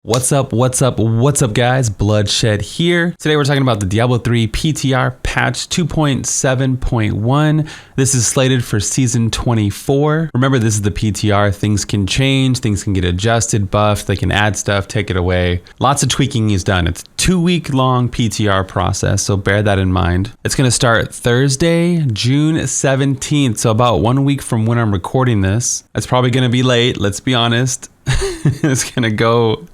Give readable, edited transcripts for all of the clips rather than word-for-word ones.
What's up guys, Bluddshed here. Today we're talking about the Diablo 3 PTR patch 2.7.1. This is slated for season 24. Remember, this is the PTR. Things can change, things can get adjusted, buffed, they can add stuff, take it away. Lots of tweaking is done. It's a 2-week long PTR process, so bear that in mind. It's gonna start Thursday, June 17th, so about 1 week from when I'm recording this. It's probably gonna be late, let's be honest. It's gonna go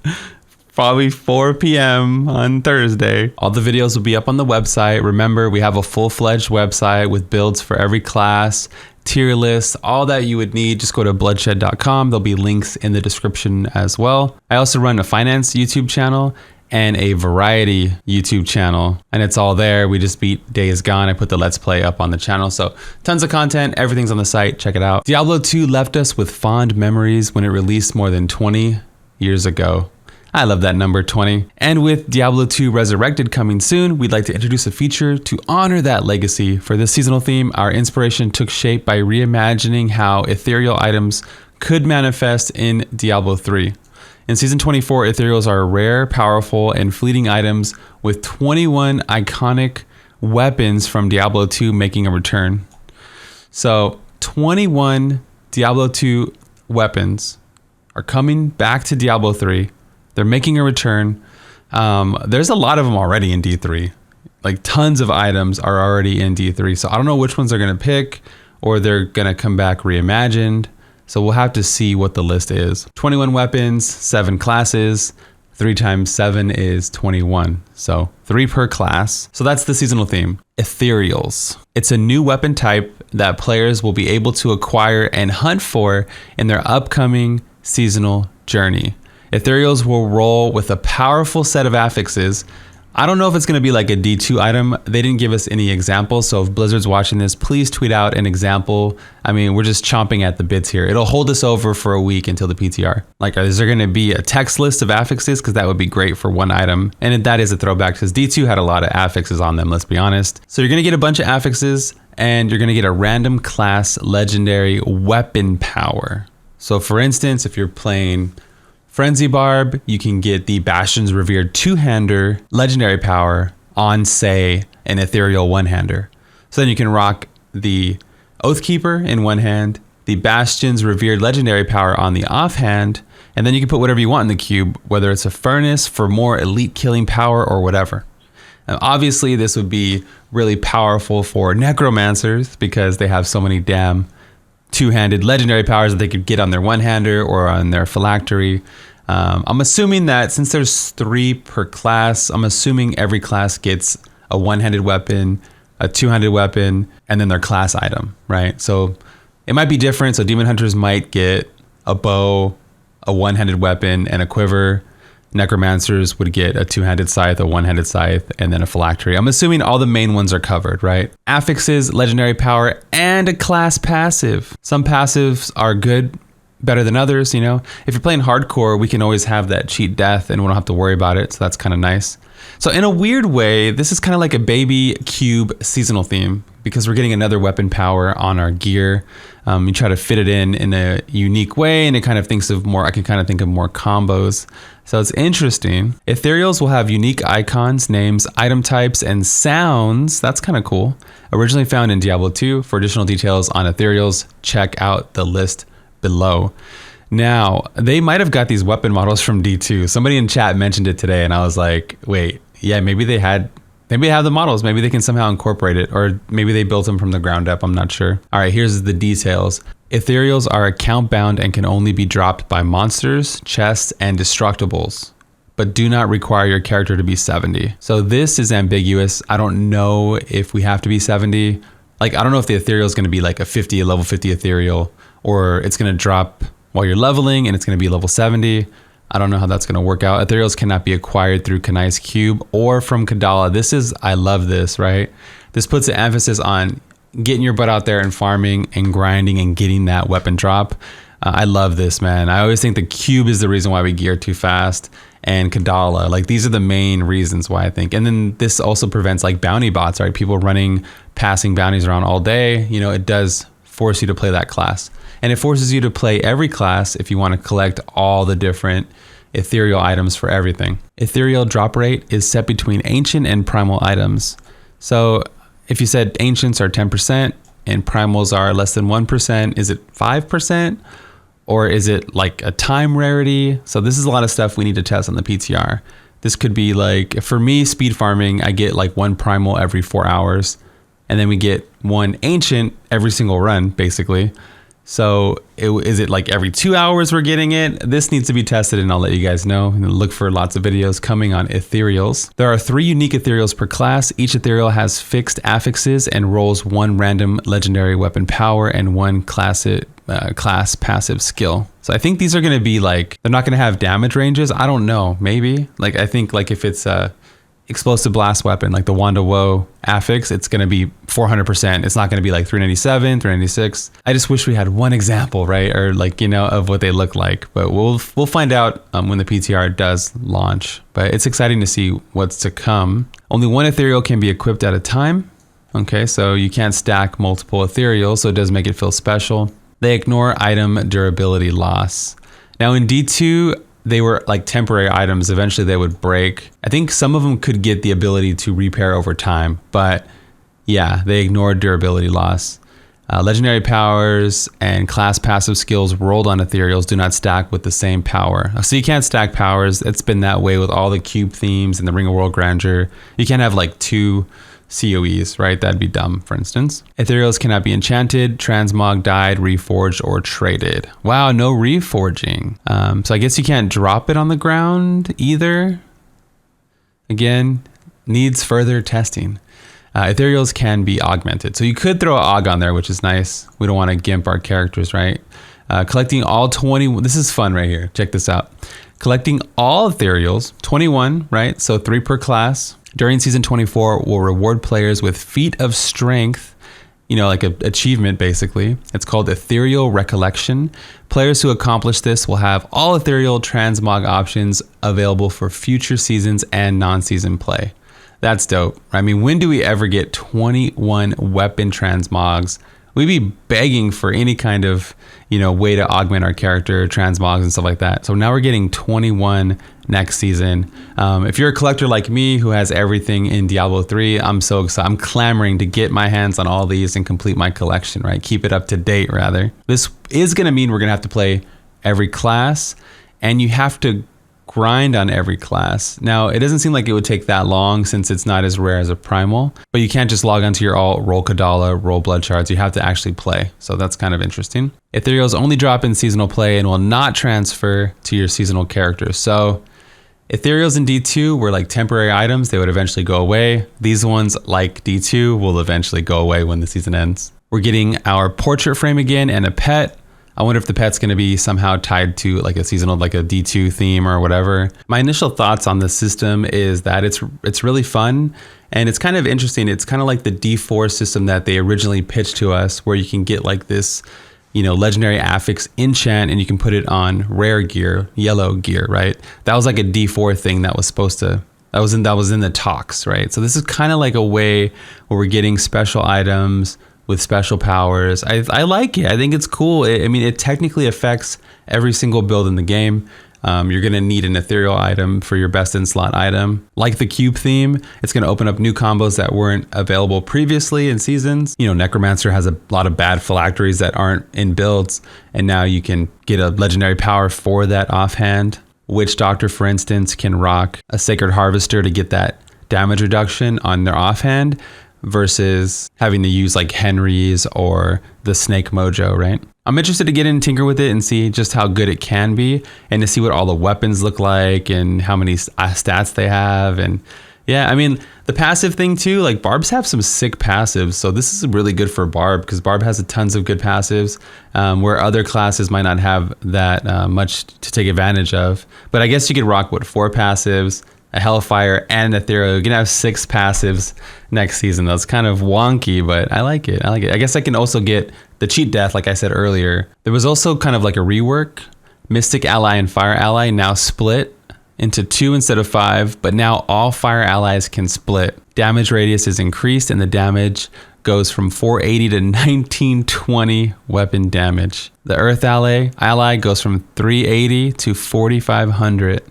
probably 4 p.m. on Thursday. All the videos will be up on the website. Remember, we have a full-fledged website with builds for every class, tier lists, all that you would need. Just go to bloodshed.com. There'll be links in the description as well. I also run a finance YouTube channel and a variety YouTube channel, and it's all there. We just beat Days Gone. I put the Let's Play up on the channel, so tons of content. Everything's on the site. Check it out. Diablo 2 left us with fond memories when it released more than 20 years ago. I love that number, 20. And with Diablo 2 Resurrected coming soon, we'd like to introduce a feature to honor that legacy. For this seasonal theme, our inspiration took shape by reimagining how ethereal items could manifest in Diablo 3. In Season 24, Ethereals are rare, powerful, and fleeting items with 21 iconic weapons from Diablo 2 making a return. So 21 Diablo 2 weapons are coming back to Diablo 3. They're making a return. There's a lot of them already in D3. Like tons of items are already in D3. So I don't know which ones they're gonna pick, or they're gonna come back reimagined. So we'll have to see what the list is. 21 weapons, 7 classes, 3 times 7 is 21. So 3 per class. So that's the seasonal theme. Ethereals. It's a new weapon type that players will be able to acquire and hunt for in their upcoming seasonal journey. Ethereals will roll with a powerful set of affixes. I don't know if it's going to be like a D2 item. They didn't give us any examples, so if Blizzard's watching this, please tweet out an example. I mean, we're just chomping at the bits here. It'll hold us over for a week until the PTR. Like, is there going to be a text list of affixes? Because that would be great for one item. And that is a throwback, because D2 had a lot of affixes on them, let's be honest. So you're going to get a bunch of affixes, and you're going to get a random class legendary weapon power. So for instance, if you're playing Frenzy Barb, you can get the Bastion's Revered two-hander legendary power on, say, an ethereal one-hander. So then you can rock the Oathkeeper in one hand, the Bastion's Revered legendary power on the offhand, and then you can put whatever you want in the cube, whether it's a furnace for more elite killing power or whatever. Now, obviously, this would be really powerful for necromancers because they have so many damn two-handed legendary powers that they could get on their one-hander or on their phylactery. I'm assuming that since there's 3 per class, I'm assuming every class gets a one-handed weapon, a two-handed weapon, and then their class item, right? So it might be different. So demon hunters might get a bow, a one-handed weapon, and a quiver. Necromancers would get a two-handed scythe, a one-handed scythe, and then a phylactery. I'm assuming all the main ones are covered, right? Affixes, legendary power, and a class passive. Some passives are good, better than others, you know? If you're playing hardcore, we can always have that cheat death and we don't have to worry about it, so that's kind of nice. So in a weird way, this is kind of like a baby cube seasonal theme because we're getting another weapon power on our gear. You try to fit it in a unique way, and it kind of thinks of more, I can kind of think of more combos. So it's interesting. Ethereals will have unique icons, names, item types, and sounds. That's kind of cool. Originally found in Diablo 2. For additional details on Ethereals, check out the list below. Now, they might have got these weapon models from D2. Somebody in chat mentioned it today, and I was like, wait, yeah, maybe they have the models. Maybe they can somehow incorporate it, or maybe they built them from the ground up. I'm not sure. All right, here's the details. Ethereals are account bound and can only be dropped by monsters, chests, and destructibles, but do not require your character to be 70. So this is ambiguous. I don't know if we have to be 70. Like, I don't know if the Ethereal is going to be like a level 50 Ethereal, or it's going to drop while you're leveling and it's going to be level 70. I don't know how that's going to work out. Ethereals cannot be acquired through Kanai's Cube or from Kadala. I love this, right? This puts an emphasis on getting your butt out there and farming and grinding and getting that weapon drop. I love this, man. I always think the cube is the reason why we gear too fast, and Kadala. Like, these are the main reasons why I think. And then this also prevents like bounty bots, right? People passing bounties around all day. You know, it does force you to play that class. And it forces you to play every class if you want to collect all the different ethereal items for everything. Ethereal drop rate is set between ancient and primal items. So if you said ancients are 10% and primals are less than 1%, is it 5%? Or is it like a time rarity? So this is a lot of stuff we need to test on the PTR. This could be like, for me, speed farming, I get like 1 primal every 4 hours. And then we get 1 ancient every single run, basically. So is it like every 2 hours we're getting it? This needs to be tested, and I'll let you guys know. And look for lots of videos coming on Ethereals. There are 3 unique Ethereals per class. Each Ethereal has fixed affixes and rolls 1 random legendary weapon power and 1 class passive skill. So I think these are going to be like, they're not going to have damage ranges. I don't know, maybe. Like I think like if it's a explosive blast weapon like the Wanda Woe affix, it's going to be 400%. It's not going to be like 397, 396. I just wish we had one example, right? Or like, you know, of what they look like. But we'll find out when the PTR does launch. But it's exciting to see what's to come. Only 1 ethereal can be equipped at a time. Okay, so you can't stack multiple ethereals, so it does make it feel special. They ignore item durability loss. Now in D2, they were like temporary items. Eventually they would break. I think some of them could get the ability to repair over time, but yeah, they ignore durability loss. Legendary powers and class passive skills rolled on ethereals do not stack with the same power. So you can't stack powers. It's been that way with all the cube themes and the Ring of World Grandeur. You can't have like 2 COEs, right? That'd be dumb, for instance. Ethereals cannot be enchanted, transmog, dyed, reforged, or traded. Wow, no reforging. So I guess you can't drop it on the ground either. Again, needs further testing. Ethereals can be augmented. So you could throw an aug on there, which is nice. We don't want to gimp our characters, right? Collecting all 20, this is fun right here. Check this out. Collecting all ethereals, 21, right? So 3 per class. During season 24, will reward players with feat of strength, you know, like an achievement basically. It's called Ethereal Recollection. Players who accomplish this will have all ethereal transmog options available for future seasons and non-season play. That's dope. I mean, when do we ever get 21 weapon transmogs? We'd be begging for any kind of, you know, way to augment our character, transmogs and stuff like that. So now we're getting 21 next season. If you're a collector like me who has everything in Diablo 3, I'm so excited. I'm clamoring to get my hands on all these and complete my collection, right? Keep it up to date, rather. This is going to mean we're going to have to play every class, and you have to grind on every class. Now, it doesn't seem like it would take that long since it's not as rare as a primal, but you can't just log onto your alt, roll Kadala, roll blood shards. You have to actually play. So that's kind of interesting. Ethereals only drop in seasonal play and will not transfer to your seasonal characters. So ethereals in D2 were like temporary items. They would eventually go away. These ones, like D2, will eventually go away when the season ends. We're getting our portrait frame again and a pet. I wonder if the pet's going to be somehow tied to like a seasonal, like a D2 theme or whatever. My initial thoughts on the system is that it's really fun and it's kind of interesting. It's kind of like the D4 system that they originally pitched to us, where you can get like this, you know, legendary affix enchant and you can put it on rare gear, yellow gear, right? That was like a D4 thing that was supposed to, that was in the talks, right? So this is kind of like a way where we're getting special items with special powers. I like it. I think it's cool. I mean, it technically affects every single build in the game. You're going to need an ethereal item for your best in slot item. Like the cube theme, it's going to open up new combos that weren't available previously in seasons. You know, necromancer has a lot of bad phylacteries that aren't in builds, and now you can get a legendary power for that offhand. Witch Doctor, for instance, can rock a sacred harvester to get that damage reduction on their offhand, versus having to use like Henry's or the Snake Mojo, right? I'm interested to get in and tinker with it and see just how good it can be, and to see what all the weapons look like and how many stats they have. And yeah, I mean, the passive thing too, like Barbs have some sick passives. So this is really good for Barb, because Barb has tons of good passives, where other classes might not have that much to take advantage of. But I guess you could rock, what, 4 passives, a Hellfire, and an Ethereal. You're gonna have 6 passives next season. That's kind of wonky, but I like it. I guess I can also get the cheat death, like I said earlier. There was also kind of like a rework. Mystic Ally and Fire Ally now split into 2 instead of 5, but now all Fire Allies can split. Damage radius is increased, and the damage goes from 480 to 1920 weapon damage. The Earth ally goes from 380 to 4500.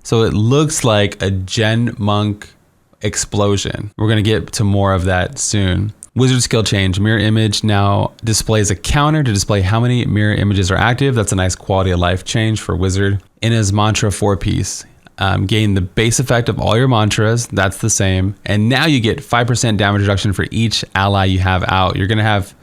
So it looks like a Gen Monk explosion. We're going to get to more of that soon. Wizard skill change. Mirror image now displays a counter to display how many mirror images are active. That's a nice quality of life change for Wizard. In his mantra 4-piece. Gain the base effect of all your mantras. That's the same. And now you get 5% damage reduction for each ally you have out. You're going to have,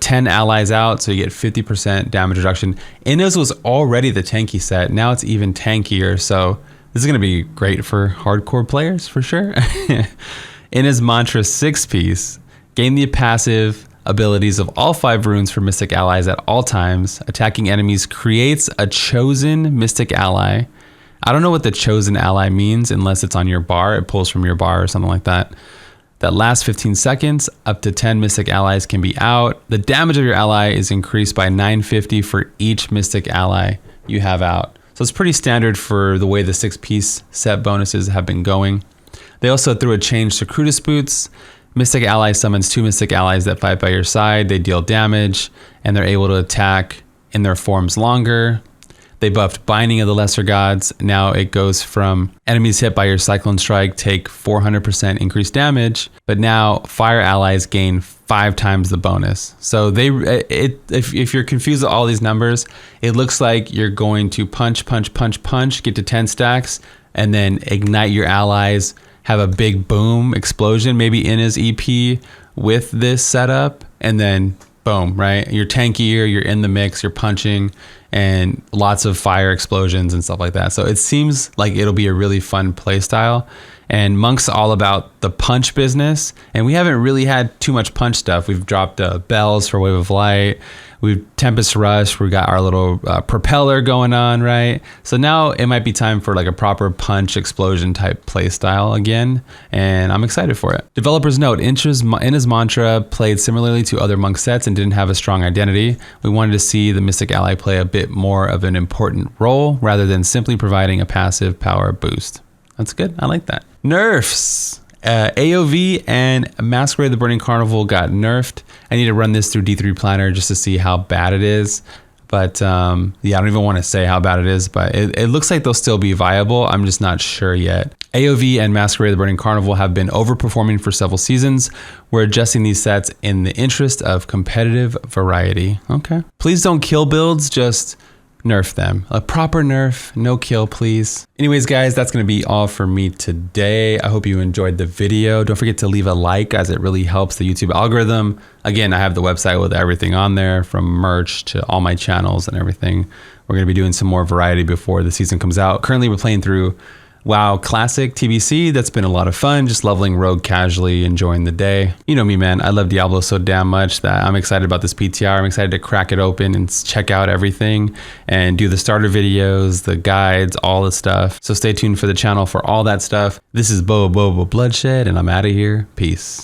10 allies out, so you get 50% damage reduction. Inna's was already the tanky set. Now it's even tankier, so this is going to be great for hardcore players for sure. In his mantra 6-piece, gain the passive abilities of all 5 runes for Mystic allies at all times. Attacking enemies creates a chosen Mystic ally. I don't know what the chosen ally means unless it's on your bar. It pulls from your bar or something like that. That lasts 15 seconds, up to 10 Mystic allies can be out. The damage of your ally is increased by 950 for each Mystic ally you have out. So it's pretty standard for the way the 6-piece set bonuses have been going. They also threw a change to Crutus Boots. Mystic ally summons 2 Mystic allies that fight by your side. They deal damage and they're able to attack in their forms longer. They buffed Binding of the Lesser Gods. Now it goes from enemies hit by your Cyclone Strike take 400% increased damage, but now fire allies gain 5 times the bonus. So if you're confused with all these numbers, it looks like you're going to punch, get to 10 stacks, and then ignite your allies, have a big boom explosion, maybe in his EP with this setup, and then boom, right? You're tankier, you're in the mix, you're punching, and lots of fire explosions and stuff like that. So it seems like it'll be a really fun play style. And Monk's all about the punch business, and we haven't really had too much punch stuff. We've dropped bells for Wave of Light. We've Tempest Rush. We got our little propeller going on, right? So now it might be time for like a proper punch explosion type play style again, and I'm excited for it. Developers note, in his mantra played similarly to other Monk sets and didn't have a strong identity. We wanted to see the Mystic ally play a bit more of an important role rather than simply providing a passive power boost. That's good. I like that. Nerfs. AOV and Masquerade the Burning Carnival got nerfed. I need to run this through D3 Planner just to see how bad it is. But yeah, I don't even want to say how bad it is, but it looks like they'll still be viable. I'm just not sure yet. AOV and Masquerade the Burning Carnival have been overperforming for several seasons. We're adjusting these sets in the interest of competitive variety. Okay. Please don't kill builds, just nerf them. A proper nerf, no kill, please. Anyways, guys, that's going to be all for me today. I hope you enjoyed the video. Don't forget to leave a like, as it really helps the YouTube algorithm. Again, I have the website with everything on there, from merch to all my channels and everything. We're going to be doing some more variety before the season comes out. Currently, we're playing through WoW Classic TBC. That's been a lot of fun, just leveling rogue casually, enjoying the day. You know me, man. I love Diablo so damn much that I'm excited about this PTR. I'm excited to crack it open and check out everything and do the starter videos, the guides, all the stuff. So stay tuned for the channel for all that stuff. This is Bloodshed, and I'm out of here. Peace.